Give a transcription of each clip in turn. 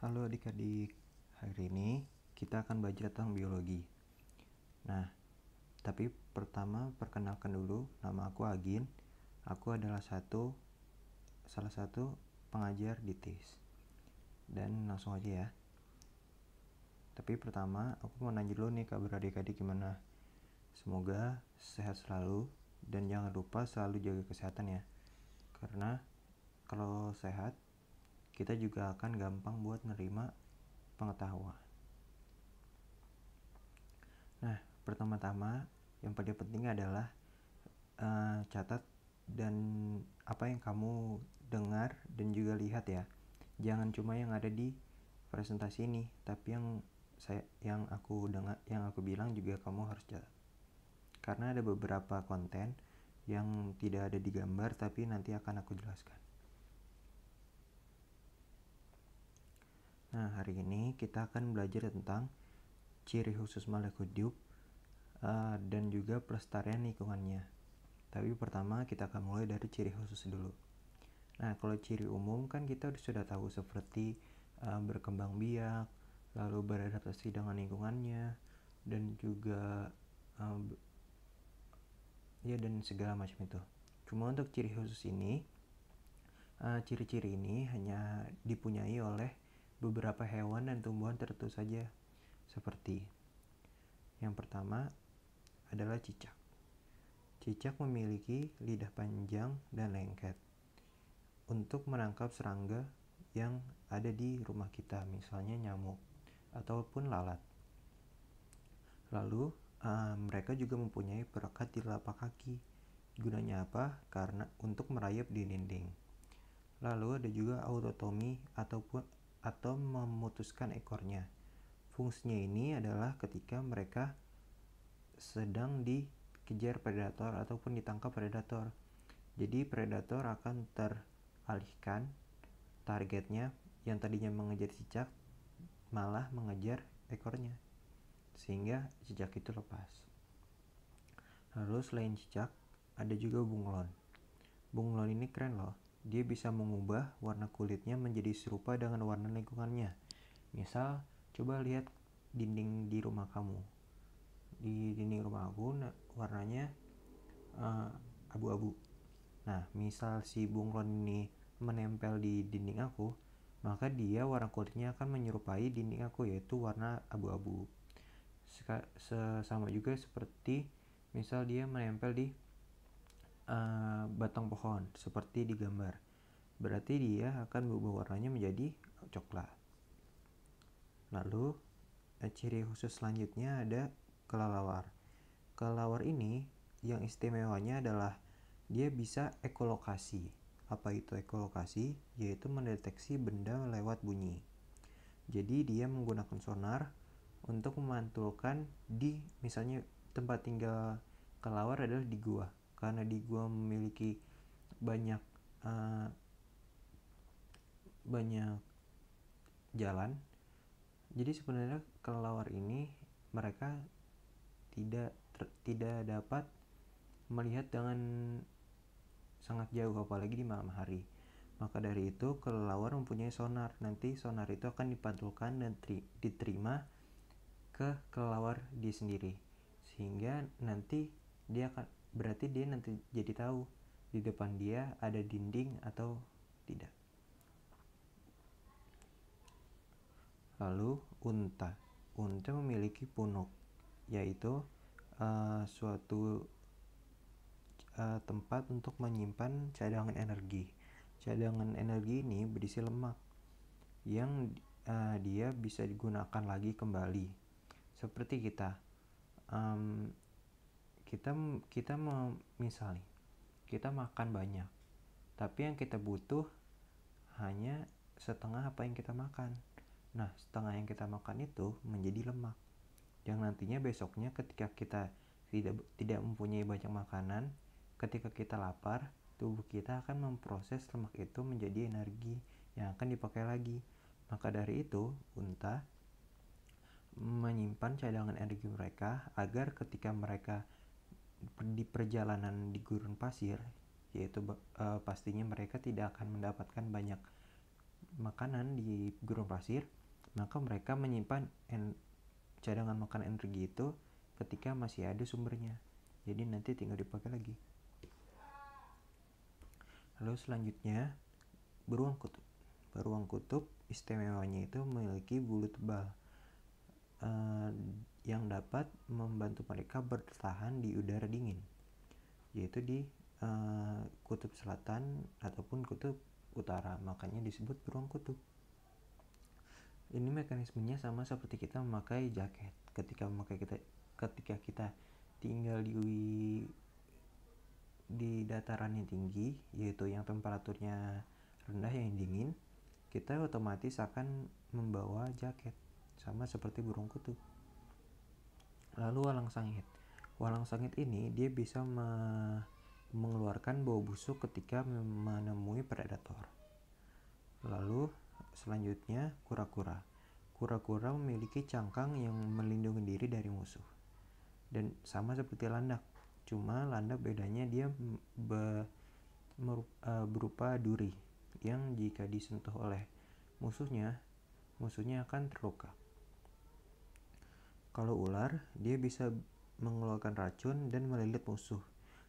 Halo adik-adik, hari ini kita akan belajar tentang biologi. Nah, tapi pertama perkenalkan dulu, nama aku Agin. Aku adalah salah satu pengajar di TIS. Dan langsung aja ya. Tapi pertama, aku mau nanya dulu nih kabar adik-adik gimana. Semoga sehat selalu dan jangan lupa selalu jaga kesehatan ya. Karena kalau sehat, kita juga akan gampang buat menerima pengetahuan. Nah, pertama-tama yang paling penting adalah catat dan apa yang kamu dengar dan juga lihat ya. Jangan cuma yang ada di presentasi ini, tapi yang aku bilang juga kamu harus catat. Karena ada beberapa konten yang tidak ada di gambar tapi nanti akan aku jelaskan. Nah, hari ini kita akan belajar tentang ciri khusus makhluk hidup dan juga pelestarian lingkungannya. Tapi pertama kita akan mulai dari ciri khusus dulu. Nah, kalau ciri umum kan kita sudah tahu seperti berkembang biak, lalu beradaptasi dengan lingkungannya, dan juga dan segala macam itu. Cuma untuk ciri khusus ini, ciri-ciri ini hanya dipunyai oleh beberapa hewan dan tumbuhan tertentu saja. Seperti yang pertama adalah cicak. Cicak memiliki lidah panjang dan lengket untuk menangkap serangga yang ada di rumah kita, misalnya nyamuk ataupun lalat. Lalu mereka juga mempunyai perekat di telapak kaki. Gunanya apa? Karena untuk merayap di dinding. Lalu ada juga autotomi atau memutuskan ekornya. Fungsinya ini adalah ketika mereka sedang dikejar predator ataupun ditangkap predator. Jadi predator akan teralihkan targetnya yang tadinya mengejar cicak malah mengejar ekornya, sehingga cicak itu lepas. Lalu selain cicak ada juga bunglon. Bunglon ini keren loh, dia bisa mengubah warna kulitnya menjadi serupa dengan warna lingkungannya. Misal coba lihat dinding di rumah kamu. Di dinding rumah aku warnanya abu-abu. Nah, misal si bunglon ini menempel di dinding aku, maka dia warna kulitnya akan menyerupai dinding aku, yaitu warna abu-abu. Sama juga seperti misal dia menempel di batang pohon seperti di gambar, berarti dia akan berubah warnanya menjadi coklat. Lalu ciri khusus selanjutnya ada kelelawar. Kelelawar ini yang istimewanya adalah dia bisa ekolokasi. Apa itu ekolokasi? Yaitu mendeteksi benda lewat bunyi. Jadi dia menggunakan sonar untuk memantulkan di misalnya tempat tinggal kelelawar adalah di gua. Karena di gua memiliki banyak jalan. Jadi sebenarnya kelelawar ini mereka tidak dapat melihat dengan sangat jauh, apalagi di malam hari. Maka dari itu kelelawar mempunyai sonar. Nanti sonar itu akan dipantulkan dan diterima ke kelelawar dia sendiri, sehingga nanti dia nanti jadi tahu di depan dia ada dinding atau tidak. Lalu unta memiliki punuk, yaitu suatu tempat untuk menyimpan cadangan energi. Cadangan energi ini berisi lemak yang dia bisa digunakan lagi kembali. Seperti kita misalnya kita makan banyak, tapi yang kita butuh hanya setengah apa yang kita makan. Nah, setengah yang kita makan itu menjadi lemak, yang nantinya besoknya ketika kita tidak mempunyai banyak makanan, ketika kita lapar, tubuh kita akan memproses lemak itu menjadi energi yang akan dipakai lagi. Maka dari itu, unta menyimpan cadangan energi mereka agar ketika mereka di perjalanan di gurun pasir, yaitu pastinya mereka tidak akan mendapatkan banyak makanan di gurun pasir, maka mereka menyimpan cadangan makan energi itu ketika masih ada sumbernya. Jadi nanti tinggal dipakai lagi. Lalu selanjutnya, beruang kutub. Beruang kutub istimewanya itu memiliki bulu tebal yang dapat membantu mereka bertahan di udara dingin, yaitu di kutub selatan ataupun kutub utara, makanya disebut beruang kutub. Ini mekanismenya sama seperti kita memakai jaket. Ketika kita tinggal di dataran yang tinggi, yaitu yang temperaturnya rendah, yang dingin, kita otomatis akan membawa jaket, sama seperti burung kutub. Lalu walang sangit. Walang sangit ini dia bisa mengeluarkan bau busuk ketika menemui predator. Lalu selanjutnya kura-kura. Kura-kura memiliki cangkang yang melindungi diri dari musuh. Dan sama seperti landak, cuma landak bedanya dia berupa duri yang jika disentuh oleh musuhnya akan terluka. Kalau ular, dia bisa mengeluarkan racun dan melilit musuh,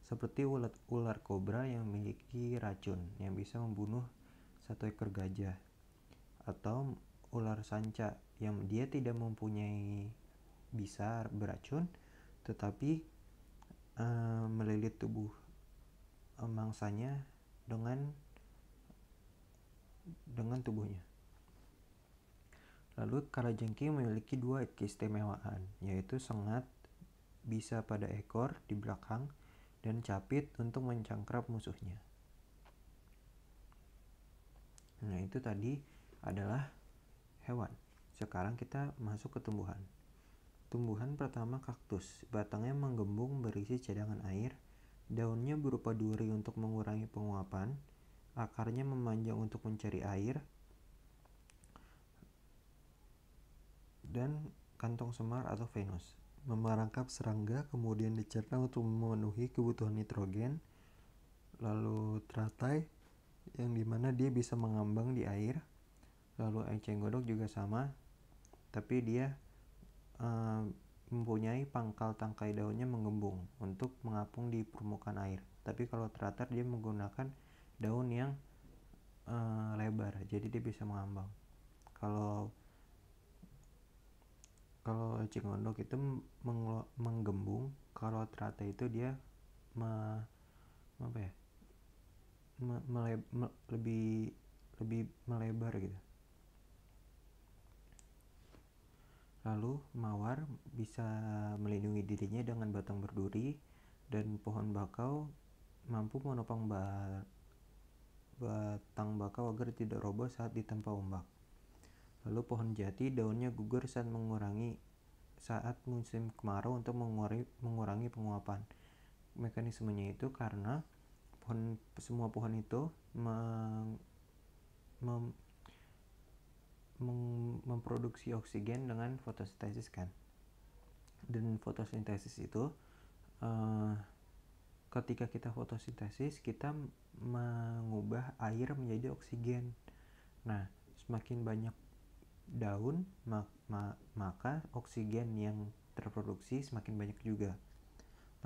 seperti ular kobra yang memiliki racun yang bisa membunuh satu ekor gajah, atau ular sanca yang dia tidak mempunyai bisa beracun tetapi melilit tubuh mangsanya dengan tubuhnya. Lalu kalajengking memiliki dua keistimewaan, yaitu sengat bisa pada ekor di belakang dan capit untuk mencangkrap musuhnya. Nah, itu tadi adalah hewan. Sekarang kita masuk ke tumbuhan. Tumbuhan pertama kaktus. Batangnya menggembung berisi cadangan air. Daunnya berupa duri untuk mengurangi penguapan. Akarnya memanjang untuk mencari air. Dan kantong semar atau Venus merangkap serangga, kemudian dicerna untuk memenuhi kebutuhan nitrogen. Lalu teratai yang dimana dia bisa mengambang di air. Lalu eceng gondok juga sama, tapi dia mempunyai pangkal tangkai daunnya menggembung untuk mengapung di permukaan air. Tapi kalau teratai dia menggunakan daun yang lebar, jadi dia bisa mengambang. Kalau eceng gondok itu menggembung, kalau teratai itu dia lebih melebar gitu. Lalu mawar bisa melindungi dirinya dengan batang berduri, dan pohon bakau mampu menopang batang bakau agar tidak roboh saat ditempa ombak. Lalu pohon jati daunnya gugur saat musim kemarau untuk mengurangi penguapan. Mekanismenya itu karena semua pohon itu memproduksi oksigen dengan fotosintesis kan. Dan fotosintesis itu ketika kita fotosintesis, kita mengubah air menjadi oksigen. Nah, semakin banyak daun, maka oksigen yang terproduksi semakin banyak juga.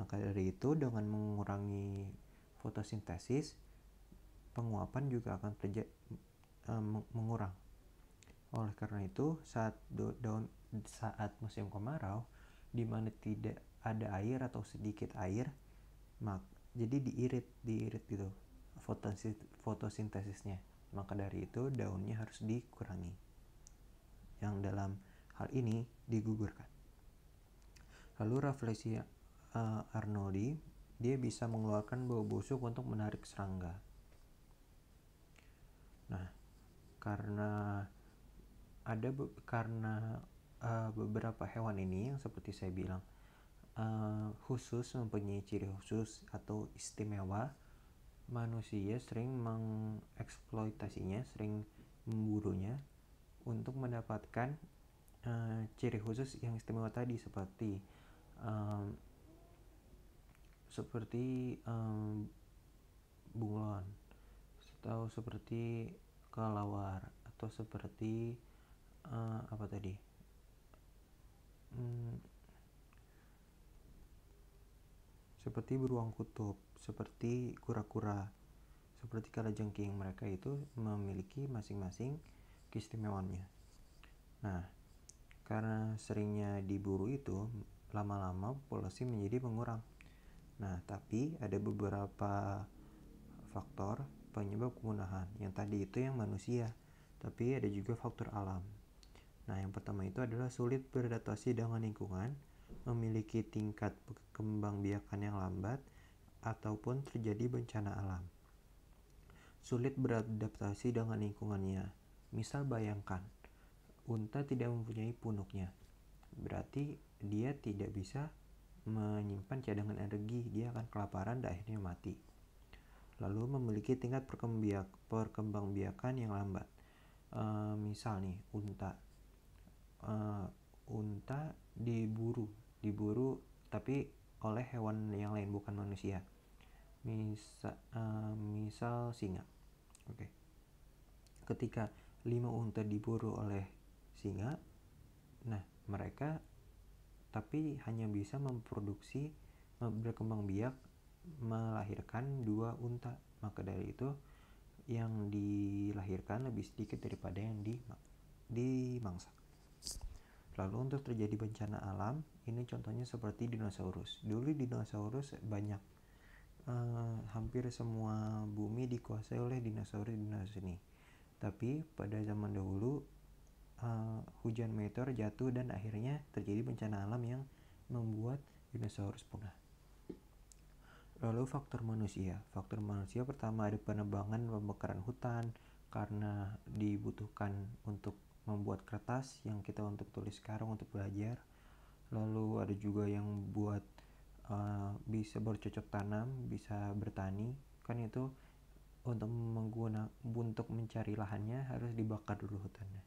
Maka dari itu, dengan mengurangi fotosintesis, penguapan juga akan mengurang. Oleh karena itu, saat musim kemarau, di mana tidak ada air atau sedikit air, jadi diirit gitu fotosintesisnya. Maka dari itu daunnya harus dikurangi. Yang dalam hal ini digugurkan. Lalu Rafflesia arnoldi, dia bisa mengeluarkan bau busuk untuk menarik serangga. Nah, karena beberapa hewan ini yang seperti saya bilang khusus, mempunyai ciri khusus atau istimewa, manusia sering mengeksploitasinya, sering memburunya untuk mendapatkan ciri khusus yang istimewa tadi, seperti bunglon, atau seperti kelelawar, contoh seperti apa tadi? Seperti beruang kutub, seperti kura-kura, seperti kalajengking. Mereka itu memiliki masing-masing keistimewaannya. Nah, karena seringnya diburu itu, lama-lama populasi menjadi mengurang. Nah, tapi ada beberapa faktor penyebab kepunahan. Yang tadi itu yang manusia, tapi ada juga faktor alam. Nah, yang pertama itu adalah sulit beradaptasi dengan lingkungan, memiliki tingkat perkembangbiakan yang lambat, ataupun terjadi bencana alam. Sulit beradaptasi dengan lingkungannya. Misal bayangkan, unta tidak mempunyai punuknya. Berarti dia tidak bisa menyimpan cadangan energi, dia akan kelaparan dan akhirnya mati. Lalu memiliki tingkat perkembangbiakan yang lambat. Misal nih, unta diburu tapi oleh hewan yang lain, bukan manusia. Misal singa. Oke. Ketika 5 unta diburu oleh singa, nah mereka tapi hanya bisa berkembang biak melahirkan 2 unta. Maka dari itu yang dilahirkan lebih sedikit daripada yang dimangsa. Lalu untuk terjadi bencana alam, ini contohnya seperti dinosaurus. Dulu dinosaurus banyak, hampir semua bumi dikuasai oleh dinosaurus ini. Tapi pada zaman dahulu hujan meteor jatuh dan akhirnya terjadi bencana alam yang membuat dinosaurus punah. Lalu faktor manusia. Faktor manusia pertama ada penebangan, pembakaran hutan karena dibutuhkan untuk membuat kertas yang kita untuk tulis sekarang untuk belajar. Lalu ada juga yang buat bisa bercocok tanam, bisa bertani, kan itu untuk mencari lahannya harus dibakar dulu hutannya.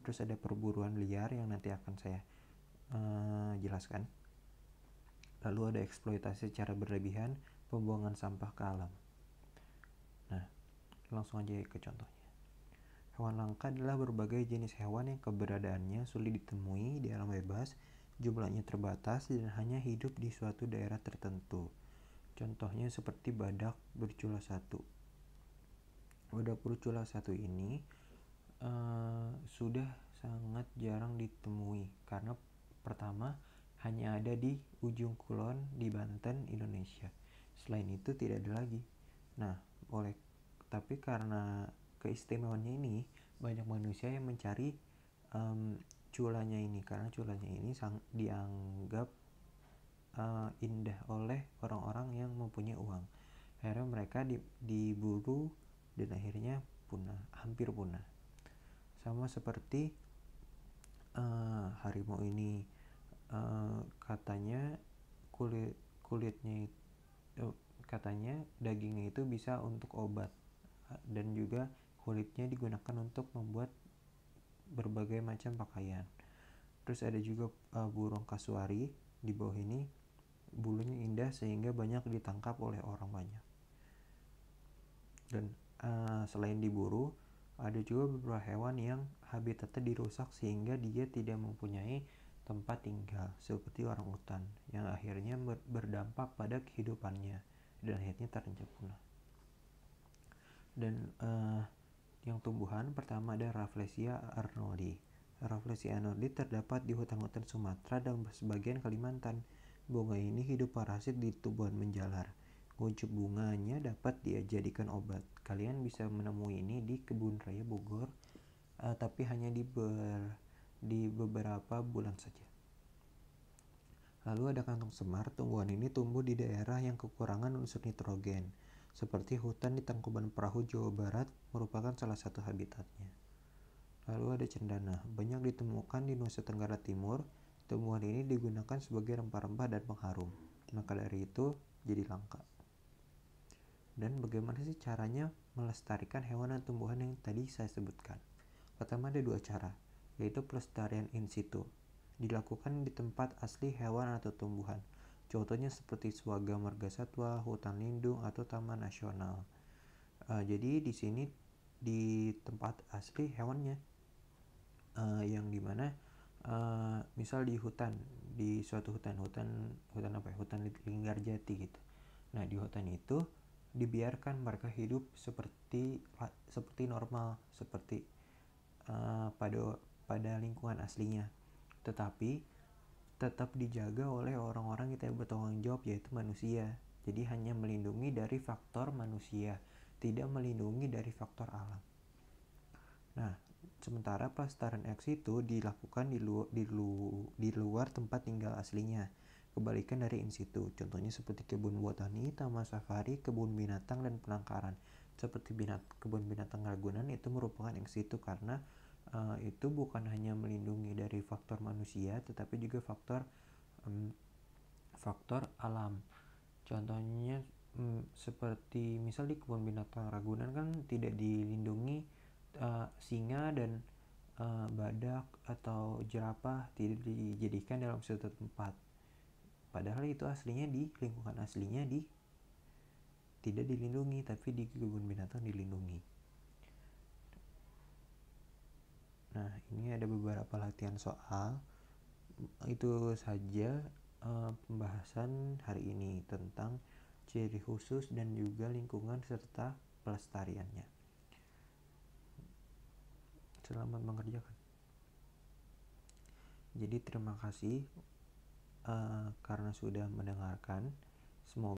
Terus ada perburuan liar yang nanti akan saya jelaskan. Lalu ada eksploitasi secara berlebihan, pembuangan sampah ke alam. Nah, langsung aja ke contohnya. Hewan langka adalah berbagai jenis hewan yang keberadaannya sulit ditemui di alam bebas, jumlahnya terbatas, dan hanya hidup di suatu daerah tertentu. Contohnya seperti badak bercula satu. Badak bercula satu ini sudah sangat jarang ditemui karena pertama hanya ada di ujung kulon di Banten, Indonesia. Selain itu tidak ada lagi. Nah, tapi karena keistimewaannya ini, banyak manusia yang mencari culanya ini karena culanya ini dianggap indah oleh orang-orang yang mempunyai uang. Akhirnya mereka diburu dan akhirnya hampir punah. Sama seperti harimau ini, katanya katanya dagingnya itu bisa untuk obat dan juga kulitnya digunakan untuk membuat berbagai macam pakaian. Terus ada juga burung kasuari. Di bawah ini bulunya indah sehingga banyak ditangkap oleh orang banyak. Dan selain diburu, ada juga beberapa hewan yang habitatnya dirusak sehingga dia tidak mempunyai tempat tinggal, seperti orangutan yang akhirnya berdampak pada kehidupannya dan akhirnya terancam punah. Dan yang tumbuhan pertama ada Rafflesia arnoldi. Rafflesia arnoldi terdapat di hutan-hutan Sumatera dan sebagian Kalimantan. Bunga ini hidup parasit di tumbuhan menjalar. Kuncup bunganya dapat dijadikan obat. Kalian bisa menemui ini di Kebun Raya Bogor, tapi hanya di beberapa bulan saja. Lalu ada kantong semar. Tumbuhan ini tumbuh di daerah yang kekurangan unsur nitrogen, seperti hutan di Tangkuban Perahu, Jawa Barat merupakan salah satu habitatnya. Lalu ada cendana. Banyak ditemukan di Nusa Tenggara Timur. Tumbuhan ini digunakan sebagai rempah-rempah dan pengharum. Maka dari itu jadi langka. Dan bagaimana sih caranya melestarikan hewan dan tumbuhan yang tadi saya sebutkan? Pertama ada 2 cara, yaitu pelestarian in situ. Dilakukan di tempat asli hewan atau tumbuhan. Contohnya seperti Swaga Margasatwa, hutan lindung, atau taman nasional. Jadi di sini di tempat asli hewannya, yang dimana misal di suatu hutan apa ya, hutan Linggarjati gitu. Nah, di hutan itu dibiarkan mereka hidup seperti normal, seperti pada lingkungan aslinya, tetapi tetap dijaga oleh orang-orang kita yang bertanggung jawab, yaitu manusia. Jadi hanya melindungi dari faktor manusia, tidak melindungi dari faktor alam. Nah, sementara pelestarian X itu dilakukan di luar tempat tinggal aslinya, kebalikan dari in situ. Contohnya seperti kebun botani, taman safari, kebun binatang, dan penangkaran. Seperti kebun binatang Ragunan itu merupakan in situ karena itu bukan hanya melindungi dari faktor manusia, tetapi juga faktor alam. Contohnya seperti misal di kebun binatang Ragunan kan tidak dilindungi singa dan badak atau jerapah, tidak dijadikan dalam suatu tempat. Padahal itu aslinya di lingkungan aslinya tidak dilindungi, tapi di kebun binatang dilindungi. Nah, ini ada beberapa latihan soal. Itu saja pembahasan hari ini tentang ciri khusus dan juga lingkungan serta pelestariannya. Selamat mengerjakan. Jadi terima kasih karena sudah mendengarkan. Semoga